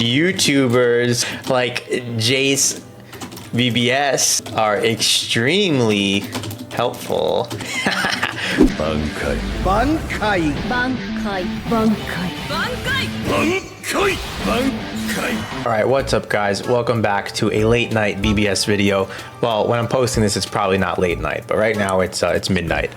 YouTubers like Jace BBS are extremely helpful. Bankai. Bankai. Bankai. Bankai. Bankai. Bankai. Bankai. All right, what's up guys? Welcome back to a late night BBS video. Well, when I'm posting this, it's probably not late night, but right now it's midnight.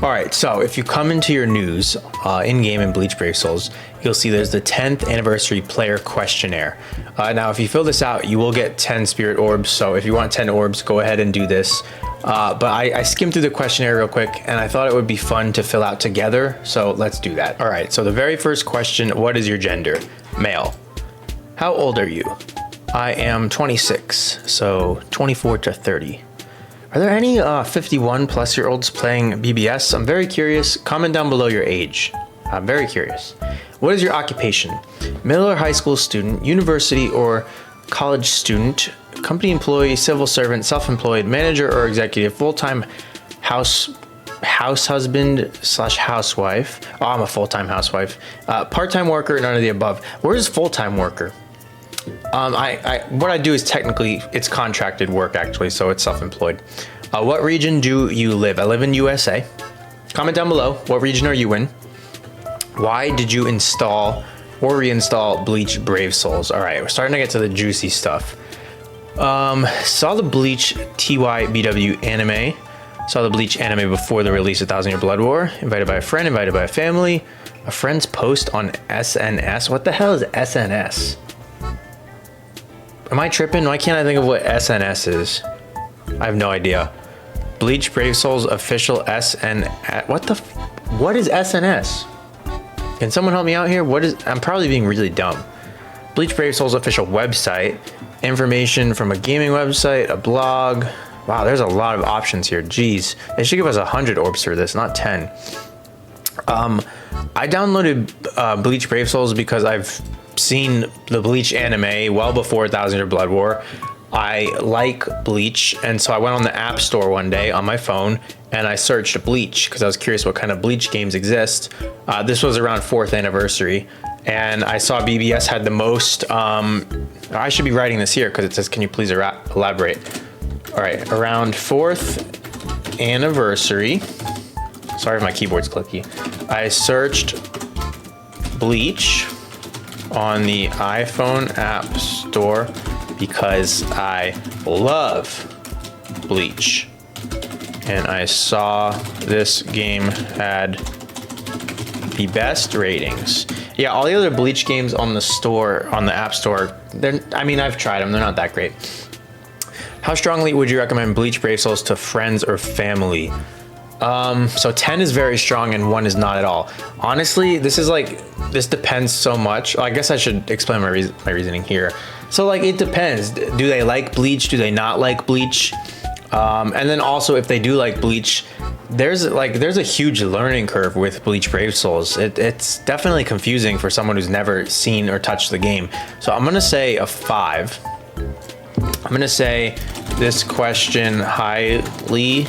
All right, so if you come into your news in-game in Bleach Brave Souls, you'll see there's the 10th anniversary player questionnaire. Now, if you fill this out, you will get 10 spirit orbs. So if you want 10 orbs, go ahead and do this. But I skimmed through the questionnaire real quick and I thought it would be fun to fill out together. So let's do that. All right, so the very first question, what is your gender? Male. How old are you? I am 26, so 24 to 30. Are there any 51 plus year olds playing BBS? I'm very curious. Comment down below your age. I'm very curious. What is your occupation? Middle or high school student, university or college student, company employee, civil servant, self-employed, manager or executive, full-time house husband / housewife. Oh, I'm a full-time housewife. Part-time worker, none of the above. Where's full-time worker? What I do is technically it's contracted work actually, so it's self-employed. What region do you live? I live in USA. Comment down below. What region are you in? Why did you install or reinstall Bleach Brave Souls? All right, we're starting to get to the juicy stuff. Saw the Bleach tybw anime. Saw the Bleach anime before the release of 1000 Year Blood War. Invited by a friend, invited by a family. A friend's post on SNS. What the hell is SNS? Am I tripping? Why can't I think of what SNS is? I have no idea. Bleach Brave Souls official SNS. What is SNS? Can someone help me out here? I'm probably being really dumb. Bleach Brave Souls official website. Information from a gaming website, a blog. Wow, there's a lot of options here. Jeez, they should give us 100 orbs for this, not 10. I downloaded Bleach Brave Souls because I've seen the Bleach anime well before 1000 Year Blood War. I like Bleach, and so I went on the App Store one day on my phone and I searched Bleach because I was curious what kind of Bleach games exist. This was around 4th anniversary, and I saw BBS had the most. I should be writing this here because it says, "Can you please elaborate?" All right, around 4th anniversary. Sorry if my keyboard's clicky. I searched Bleach on the iPhone App Store because I love Bleach. And I saw this game had the best ratings. Yeah, all the other Bleach games on the store, on the App Store, I mean, I've tried them, they're not that great. How strongly would you recommend Bleach Brave Souls to friends or family? So 10 is very strong and 1 is not at all. Honestly, this depends so much. I guess I should explain my reasoning here. So like, it depends. Do they like Bleach? Do they not like Bleach? And then also if they do like Bleach, there's a huge learning curve with Bleach Brave Souls. It's definitely confusing for someone who's never seen or touched the game. So I'm gonna say a 5. I'm gonna say this question highly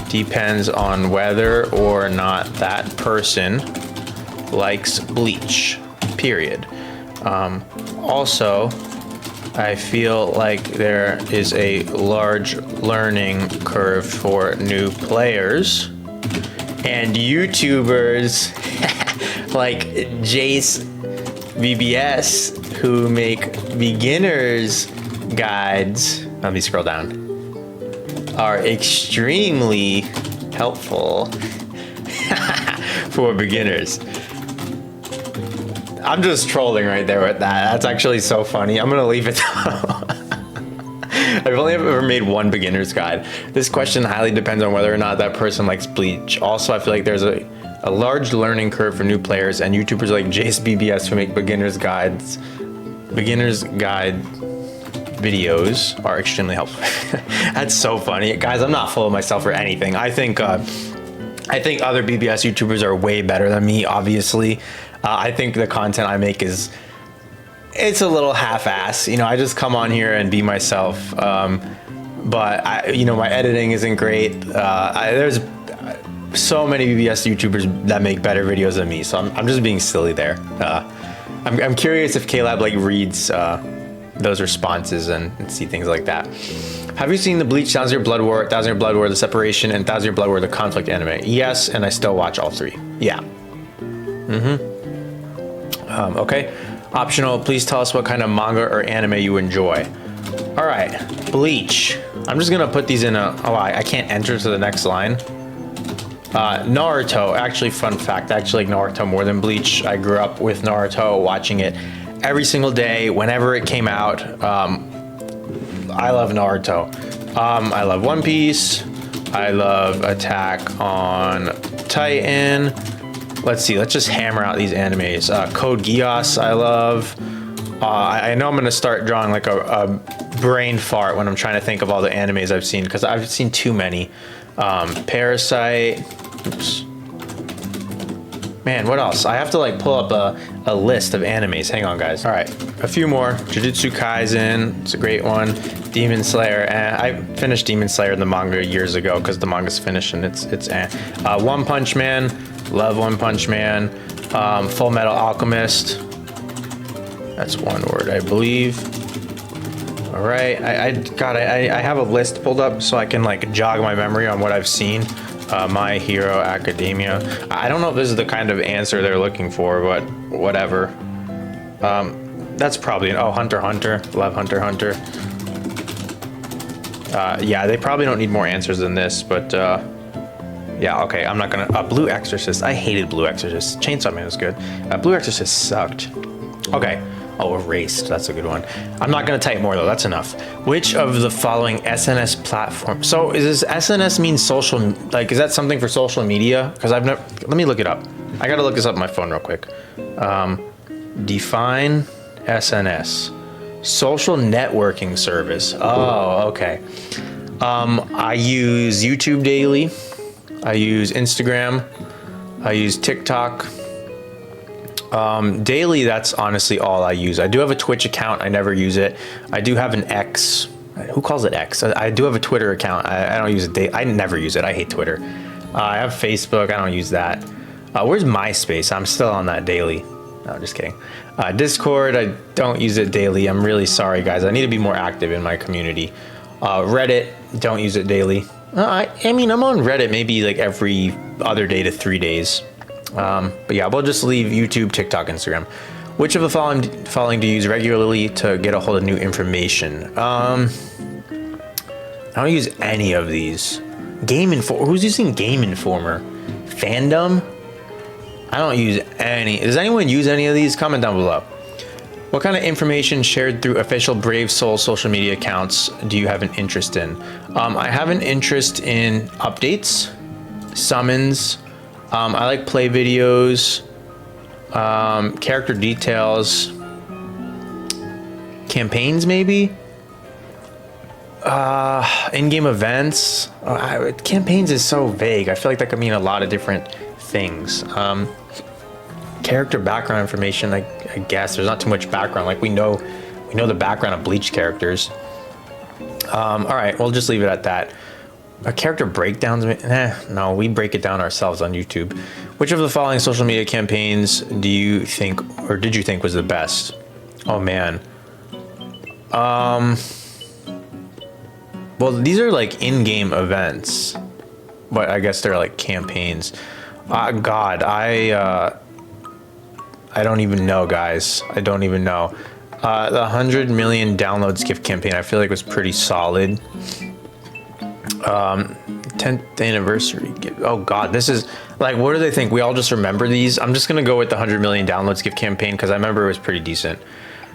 depends on whether or not that person likes Bleach, period. Also, I feel like there is a large learning curve for new players and YouTubers like Jace BBS who make beginners guides. Let me scroll down. Are extremely helpful for beginners. I'm just trolling right there with that. That's actually so funny. I'm gonna leave it though. I've only ever made one beginner's guide. This question highly depends on whether or not that person likes Bleach. Also, I feel like there's a large learning curve for new players, and YouTubers like Jace BBS who make beginner's guide videos are extremely helpful. That's so funny. Guys, I'm not full of myself or anything. I think other BBS YouTubers are way better than me, obviously. I think the content I make it's a little half-ass. You know, I just come on here and be myself. But my editing isn't great. There's so many BBS YouTubers that make better videos than me, so I'm just being silly there. I'm curious if Klab like reads those responses and see things like that. Have you seen the Bleach, 1000 Year Blood War, 1000 Year Blood War, The Separation, and 1000 Year Blood War, The Conflict anime? Yes, and I still watch all three. Yeah. Okay. Optional, please tell us what kind of manga or anime you enjoy. All right, Bleach. I'm just gonna put these in a, oh, I can't enter to the next line. Naruto, actually, fun fact, I actually like Naruto more than Bleach. I grew up with Naruto, watching it every single day, whenever it came out. I love Naruto. I love One Piece. I love Attack on Titan. Let's see, let's just hammer out these animes. Code Geass, I love. I know I'm gonna start drawing like a brain fart when I'm trying to think of all the animes I've seen, because I've seen too many. Parasite. Oops. Man, what else? I have to like pull up a list of animes. Hang on, guys. All right, a few more. Jujutsu Kaisen, it's a great one. Demon Slayer, I finished Demon Slayer in the manga years ago because the manga's finished and it's One Punch Man, love One Punch Man. Full Metal Alchemist, that's one word, I believe. All right, I have a list pulled up so I can like jog my memory on what I've seen. My Hero Academia. I don't know if this is the kind of answer they're looking for, but whatever. That's probably, oh, Hunter x Hunter, love Hunter x Hunter. Yeah, they probably don't need more answers than this, but yeah, okay, I'm not gonna, Blue Exorcist, I hated Blue Exorcist. Chainsaw Man was good. Blue Exorcist sucked. Okay. Oh, Erased, that's a good one. I'm not gonna type more though, that's enough. Which of the following SNS platform? So is this SNS mean social, like is that something for social media? Because I've never, let me look it up. I gotta look this up on my phone real quick. Define SNS. Social networking service. Oh, okay. I use YouTube daily. I use Instagram. I use TikTok. Daily, that's honestly all I use. I do have a Twitch account. I never use it. I do have an X. Who calls it X? I do have a Twitter account. I don't use it. I never use it. I hate Twitter. I have Facebook. I don't use that. Where's MySpace? I'm still on that daily. No, just kidding. Discord, I don't use it daily. I'm really sorry, guys. I need to be more active in my community. Reddit, don't use it daily. I mean, I'm on Reddit maybe like every other day to 3 days. But yeah, we'll just leave YouTube, TikTok, Instagram. Which of the following do you use regularly to get a hold of new information? I don't use any of these. Game Informer, who's using Game Informer? Fandom? I don't use any. Does anyone use any of these? Comment down below. What kind of information shared through official Brave Soul social media accounts do you have an interest in? I have an interest in updates, summons. I like play videos, character details, campaigns maybe, in-game events. Campaigns is so vague. I feel like that could mean a lot of different things. Character background information, I guess there's not too much background. Like we know the background of Bleach characters. All right, we'll just leave it at that. Character breakdowns? No, we break it down ourselves on YouTube. Which of the following social media campaigns do you think, or did you think was the best? Oh man. Well, these are like in-game events, but I guess they're like campaigns. God, I don't even know, guys. I don't even know. The 100 million downloads gift campaign, I feel like was pretty solid. 10th anniversary gift. Oh God, this is like, what do they think? We all just remember these? I'm just gonna go with the 100 million downloads gift campaign because I remember it was pretty decent.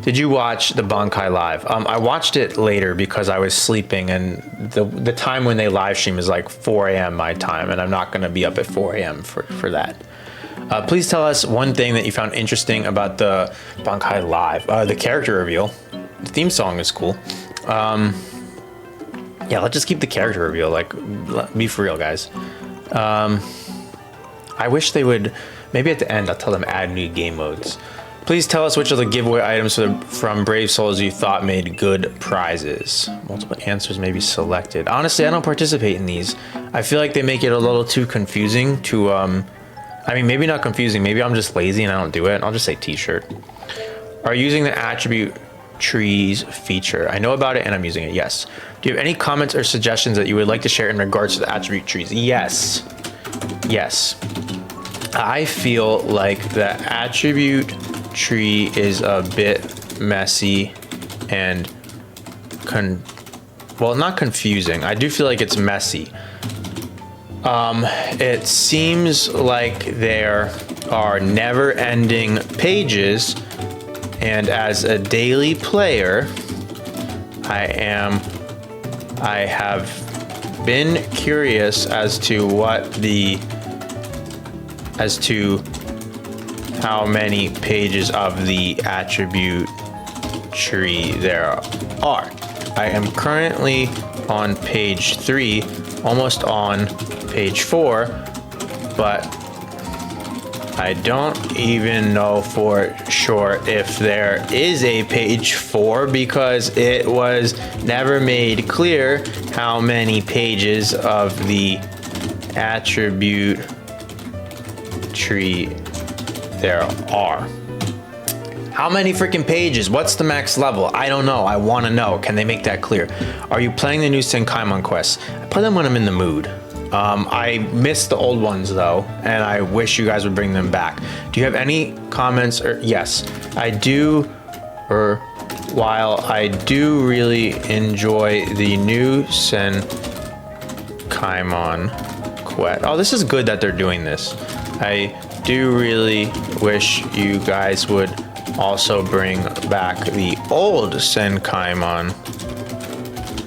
Did you watch the Bankai Live? I watched it later because I was sleeping, and the time when they live stream is like 4 a.m. my time, and I'm not gonna be up at 4 a.m. for that. Please tell us one thing that you found interesting about the Bankai Live. The character reveal. The theme song is cool. Yeah, let's just keep the character reveal. Like, be for real, guys. I wish they would, maybe at the end, I'll tell them add new game modes. Please tell us which of the giveaway items from Brave Souls you thought made good prizes. Multiple answers may be selected. Honestly, I don't participate in these. I feel like they make it a little too confusing to, I mean, maybe not confusing. Maybe I'm just lazy and I don't do it. I'll just say t-shirt. are using the attribute trees feature. I know about it and I'm using it. Yes. Do you have any comments or suggestions that you would like to share in regards to the attribute trees? Yes. Yes. I feel like the attribute tree is a bit messy and well, not confusing. I do feel like it's messy. It seems like there are never-ending pages, and as a daily player, I have been curious as to how many pages of the attribute tree there are. I am currently on page 3, almost on page 4, but I don't even know for sure if there is a page 4 because it was never made clear how many pages of the attribute tree there are. How many freaking pages? What's the max level? I don't know. I want to know. Can they make that clear? Are you playing the new Senkaimon quests? I play them when I'm in the mood. I miss the old ones though, and I wish you guys would bring them back. Do you have any comments? Or yes, I do. Or while I do really enjoy the new Senkaimon quest. Oh, this is good that they're doing this. I do really wish you guys would also bring back the old Senkaimon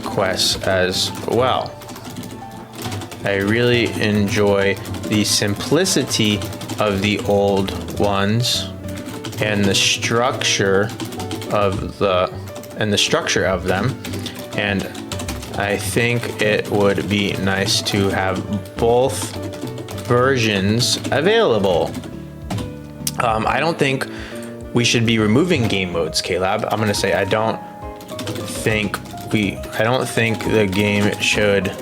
quests as well. I really enjoy the simplicity of the old ones and the structure of them, and I think it would be nice to have both versions available. I don't think we should be removing game modes, Klab. I'm gonna say I don't think the game should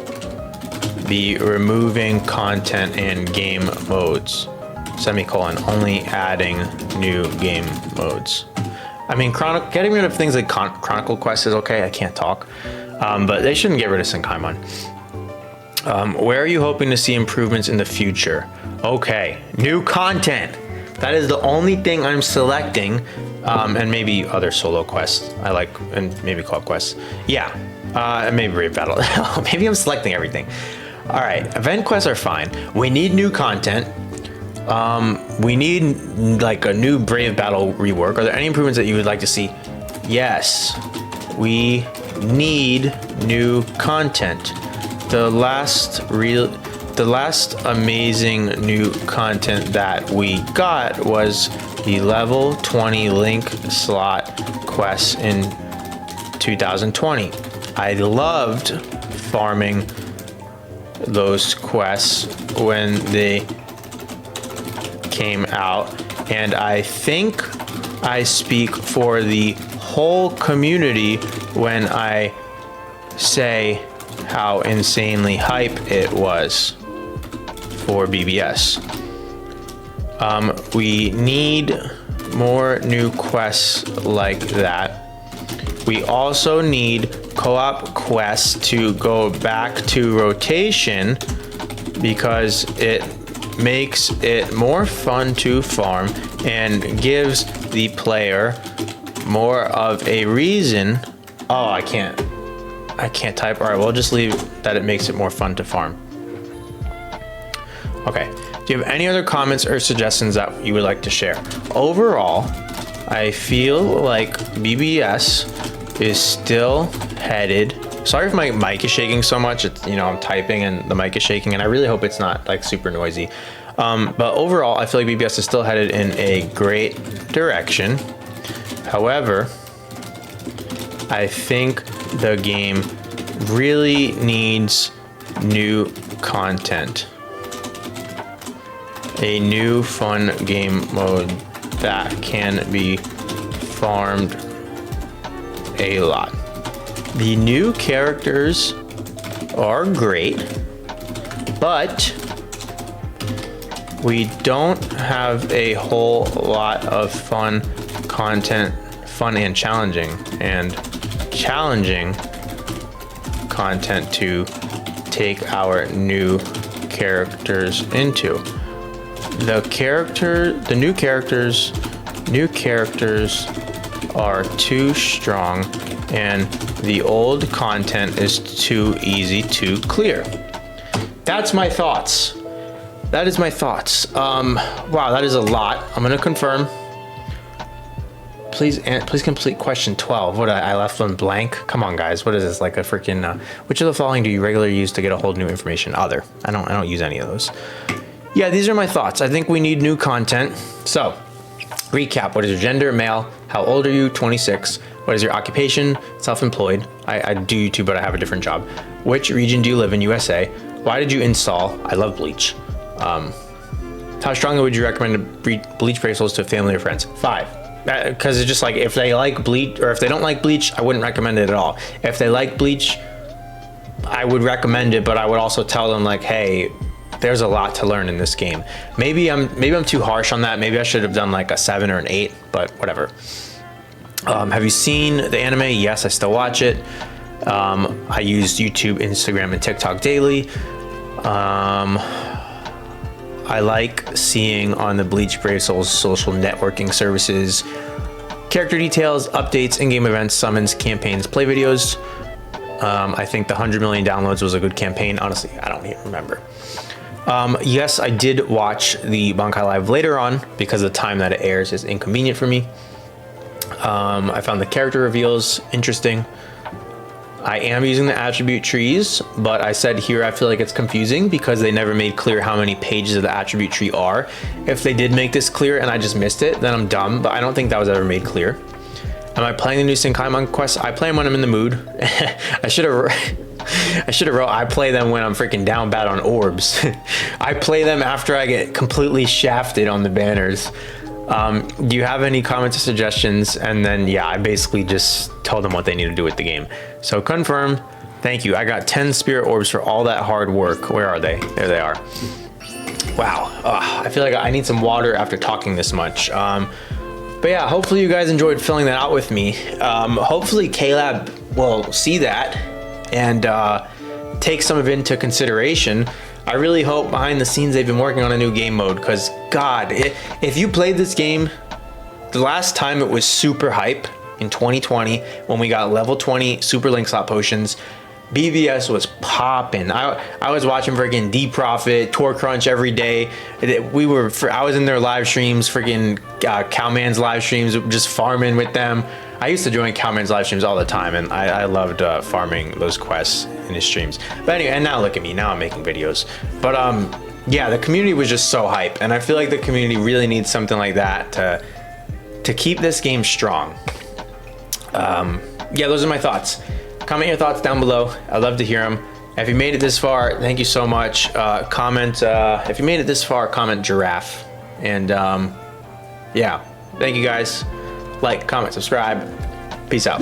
be removing content and game modes. Semicolon, only adding new game modes. I mean, getting rid of things like Chronicle Quest is okay. I can't talk, but they shouldn't get rid of Senkaimon. Where are you hoping to see improvements in the future? Okay, new content. That is the only thing I'm selecting, and maybe other solo quests I like, and maybe club quests. Yeah, and maybe Brave Battle. Maybe I'm selecting everything. All right, event quests are fine. We need new content. We need like a new Brave Battle rework. Are there any improvements that you would like to see? Yes, we need new content. The last amazing new content that we got was the level 20 link slot quests in 2020. I loved farming those quests when they came out, and I think I speak for the whole community when I say how insanely hype it was for BBS. We need more new quests like that. We also need co-op quests to go back to rotation because it makes it more fun to farm and gives the player more of a reason. Oh, I can't type. All right, we'll just leave that it makes it more fun to farm. Okay, do you have any other comments or suggestions that you would like to share? Overall, I feel like BBS is still headed. Sorry if my mic is shaking so much. It's, I'm typing and the mic is shaking, and I really hope it's not like super noisy. But overall, I feel like BBS is still headed in a great direction. However, I think the game really needs new content. A new fun game mode that can be farmed a lot. The new characters are great, but we don't have a whole lot of fun content fun and challenging, and challenging content to take our new characters into. The new characters are too strong, and the old content is too easy to clear. That's my thoughts. That is my thoughts. Wow, that is a lot. I'm gonna confirm. Please complete question 12. What, I left one blank? Come on, guys. What is this? Like a freaking, which of the following do you regularly use to get a hold of new information? Other. I don't use any of those. Yeah, these are my thoughts. I think we need new content. So, recap. What is your gender? Male. How old are you? 26. What is your occupation? Self-employed. I do YouTube, but I have a different job. Which region do you live in? USA. Why did you install? I love Bleach. How strongly would you recommend Bleach Brave Souls to family or friends? 5. Because it's just like, if they like Bleach, or if they don't like Bleach, I wouldn't recommend it at all. If they like Bleach, I would recommend it, but I would also tell them like, hey, there's a lot to learn in this game. Maybe I'm too harsh on that. Maybe I should have done like a 7 or an 8, but whatever. Have you seen the anime? Yes, I still watch it. I use YouTube, Instagram, and TikTok daily. I like seeing on the Bleach Brave Souls social networking services character details, updates, in-game events, summons, campaigns, play videos. I think the 100 million downloads was a good campaign. Honestly, I don't even remember. Yes, I did watch the Bankai Live later on because the time that it airs is inconvenient for me. I found the character reveals interesting. I am using the attribute trees, but I said here I feel like it's confusing because they never made clear how many pages of the attribute tree are. If they did make this clear and I just missed it, then I'm dumb, but I don't think that was ever made clear. Am I playing the new Senkaimon quests? I play them when I'm in the mood. I should have wrote, I play them when I'm freaking down bad on orbs. I play them after I get completely shafted on the banners. Do you have any comments or suggestions? And then, yeah, I basically just told them what they need to do with the game. So confirm. Thank you. I got 10 spirit orbs for all that hard work. Where are they? There they are. Wow. I feel like I need some water after talking this much. But yeah, hopefully you guys enjoyed filling that out with me. Hopefully Klab will see that and take some of it into consideration. I really hope behind the scenes they've been working on a new game mode, because God, if you played this game, the last time it was super hype in 2020 when we got level 20 super link slot potions, BBS was popping. I was watching freaking D Profit, Tor Crunch every day. I was in their live streams, freaking Cowman's live streams, just farming with them. I used to join Cowman's live streams all the time, and I loved farming those quests in his streams. But anyway, and now look at me, now I'm making videos. But yeah, the community was just so hype, and I feel like the community really needs something like that to keep this game strong. Yeah, those are my thoughts. Comment your thoughts down below. I'd love to hear them. If you made it this far, thank you so much. If you made it this far, comment giraffe. And yeah, thank you guys. Like, comment, subscribe. Peace out.